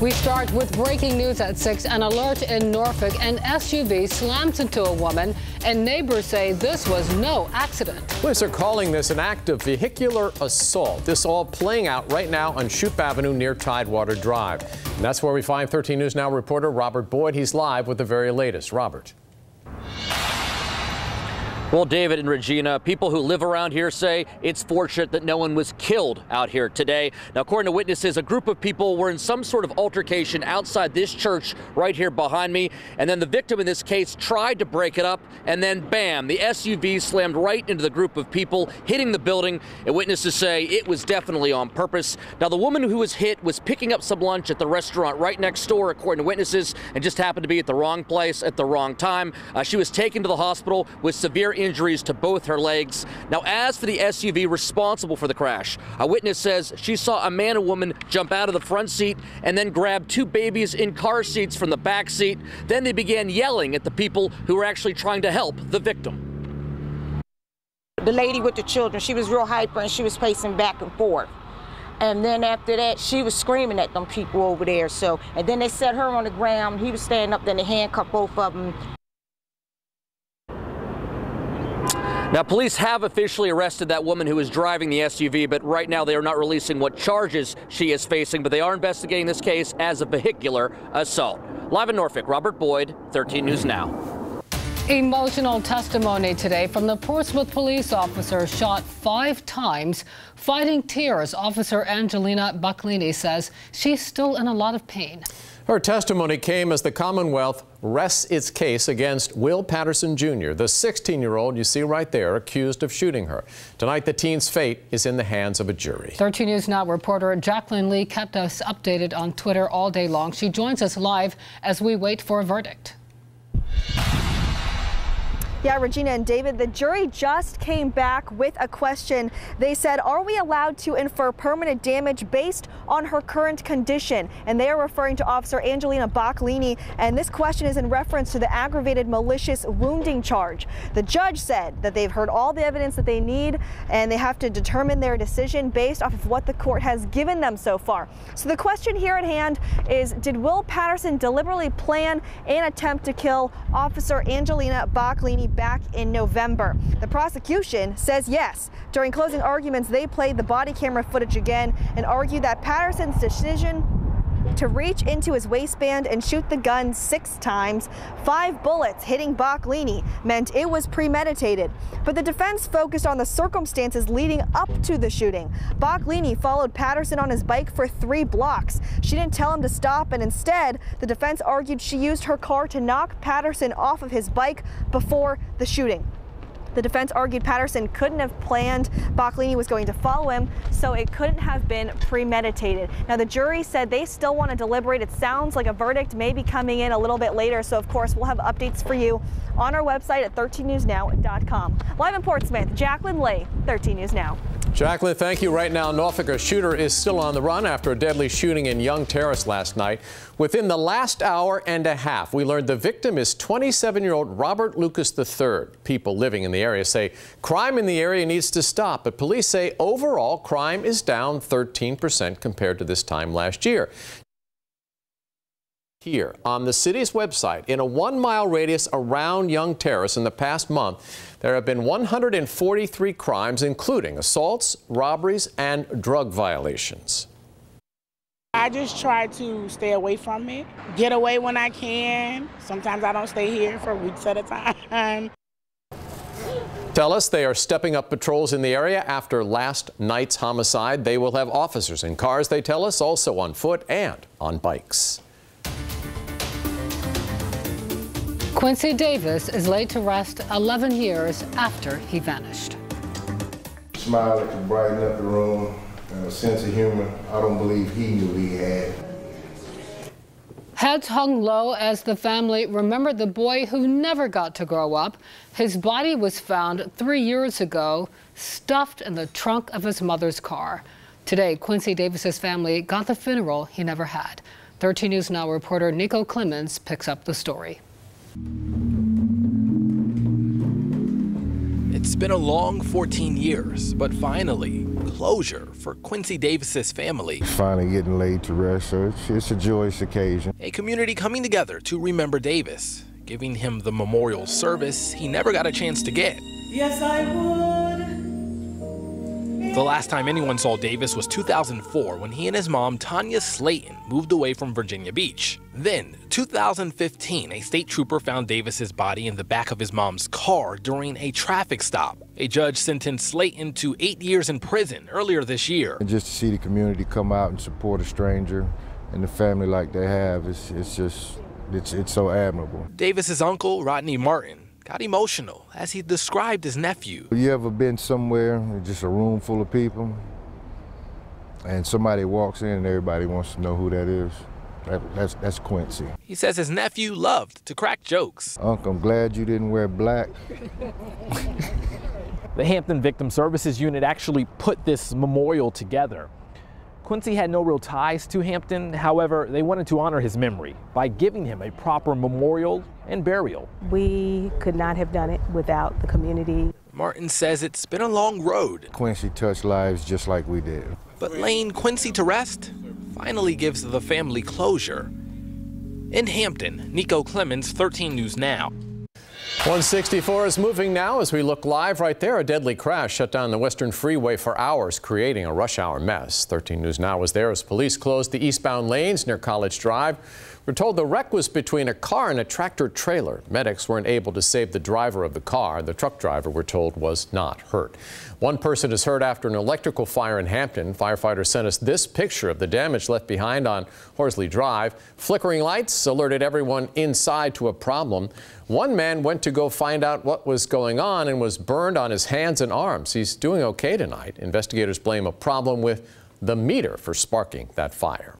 We start with breaking news at 6. An alert in Norfolk. An SUV slams into a woman, and neighbors say this was no accident. Police are calling this an act of vehicular assault. This all playing out right now on Shoup Avenue near Tidewater Drive. And that's where we find 13 News Now reporter Robert Boyd. He's live with the very latest. Robert. Well, David and Regina, people who live around here say it's fortunate that no one was killed out here today. Now, according to witnesses, a group of people were in some sort of altercation outside this church right here behind me. And then the victim in this case tried to break it up. And then, bam, the SUV slammed right into the group of people, hitting the building. And witnesses say it was definitely on purpose. Now, the woman who was hit was picking up some lunch at the restaurant right next door, according to witnesses, and just happened to be at the wrong place at the wrong time. She was taken to the hospital with severe injuries to both her legs. Now, as for the SUV responsible for the crash, a witness says she saw a man and woman jump out of the front seat and then grab two babies in car seats from the back seat. Then they began yelling at the people who were actually trying to help the victim. The lady with the children, she was real hyper and she was pacing back and forth. And then after that, she was screaming at them people over there. And then they set her on the ground. He was standing up, then they handcuffed both of them. Now, police have officially arrested that woman who was driving the SUV, but right now they are not releasing what charges she is facing, but they are investigating this case as a vehicular assault. Live in Norfolk, Robert Boyd, 13 News Now. Emotional testimony today from the Portsmouth police officer shot 5 times. Fighting tears, Officer Angelina Baclini says she's still in a lot of pain. Her testimony came as the Commonwealth rests its case against Will Patterson Jr., the 16-year-old you see right there, accused of shooting her. Tonight, the teen's fate is in the hands of a jury. 13 News Now reporter Jacqueline Lee kept us updated on Twitter all day long. She joins us live as we wait for a verdict. Yeah, Regina and David, the jury just came back with a question. They said, are we allowed to infer permanent damage based on her current condition? And they are referring to Officer Angelina Baclini. And this question is in reference to the aggravated malicious wounding charge. The judge said that they've heard all the evidence that they need and they have to determine their decision based off of what the court has given them so far. So the question here at hand is, did Will Patterson deliberately plan and attempt to kill Officer Angelina Baclini back in November? The prosecution says yes. During closing arguments, they played the body camera footage again and argued that Patterson's decision to reach into his waistband and shoot the gun 6 times, 5 bullets hitting Baclini, meant it was premeditated. But the defense focused on the circumstances leading up to the shooting. Baclini followed Patterson on his bike for 3 blocks. She didn't tell him to stop, and instead, the defense argued she used her car to knock Patterson off of his bike before the shooting. The defense argued Patterson couldn't have planned Baclini was going to follow him, so it couldn't have been premeditated. Now, the jury said they still want to deliberate. It sounds like a verdict may be coming in a little bit later, so of course we'll have updates for you on our website at 13newsnow.com. Live in Portsmouth, Jacqueline Lee, 13 News Now. Jacqueline, thank you. Right now, Norfolk, a shooter is still on the run after a deadly shooting in Young Terrace last night. Within the last hour and a half, we learned the victim is 27-year-old Robert Lucas III. People living in the area say crime in the area needs to stop, but police say overall crime is down 13% compared to this time last year. Here on the city's website, in a 1-mile radius around Young Terrace in the past month, there have been 143 crimes, including assaults, robberies, and drug violations. I just try to stay away from it, get away when I can. Sometimes I don't stay here for weeks at a time. Tell us they are stepping up patrols in the area after last night's homicide. They will have officers in cars, they tell us, also on foot and on bikes. Quincy Davis is laid to rest 11 years after he vanished. Smile that could brighten up the room, and a sense of humor I don't believe he knew he had. Heads hung low as the family remembered the boy who never got to grow up. His body was found 3 years ago, stuffed in the trunk of his mother's car. Today, Quincy Davis's family got the funeral he never had. 13 News Now reporter Nico Clemens picks up the story. It's been a long 14 years, but finally, closure for Quincy Davis's family. Finally getting laid to rest, so it's a joyous occasion. A community coming together to remember Davis, giving him the memorial service he never got a chance to get. Yes, I would. The last time anyone saw Davis was 2004 when he and his mom, Tanya Slayton, moved away from Virginia Beach. Then, 2015, a state trooper found Davis's body in the back of his mom's car during a traffic stop. A judge sentenced Slayton to 8 years in prison earlier this year. And just to see the community come out and support a stranger and the family like they have, it's so admirable. Davis's uncle, Rodney Martin, got emotional as he described his nephew. You ever been somewhere, just a room full of people, and somebody walks in and everybody wants to know who that is? That's Quincy. He says his nephew loved to crack jokes. Uncle, I'm glad you didn't wear black. The Hampton Victim Services Unit actually put this memorial together. Quincy had no real ties to Hampton. However, they wanted to honor his memory by giving him a proper memorial and burial. We could not have done it without the community. Martin says it's been a long road. Quincy touched lives just like we did. But laying Quincy to rest finally gives the family closure. In Hampton, Nico Clemens, 13 News Now. 164 is moving now as we look live right there. A deadly crash shut down the Western Freeway for hours, creating a rush hour mess. 13 News Now was there as police closed the eastbound lanes near College Drive. We're told the wreck was between a car and a tractor trailer. Medics weren't able to save the driver of the car. The truck driver, we're told, was not hurt. One person is hurt after an electrical fire in Hampton. Firefighters sent us this picture of the damage left behind on Horsley Drive. Flickering lights alerted everyone inside to a problem. One man went to go find out what was going on and was burned on his hands and arms. He's doing okay tonight. Investigators blame a problem with the meter for sparking that fire.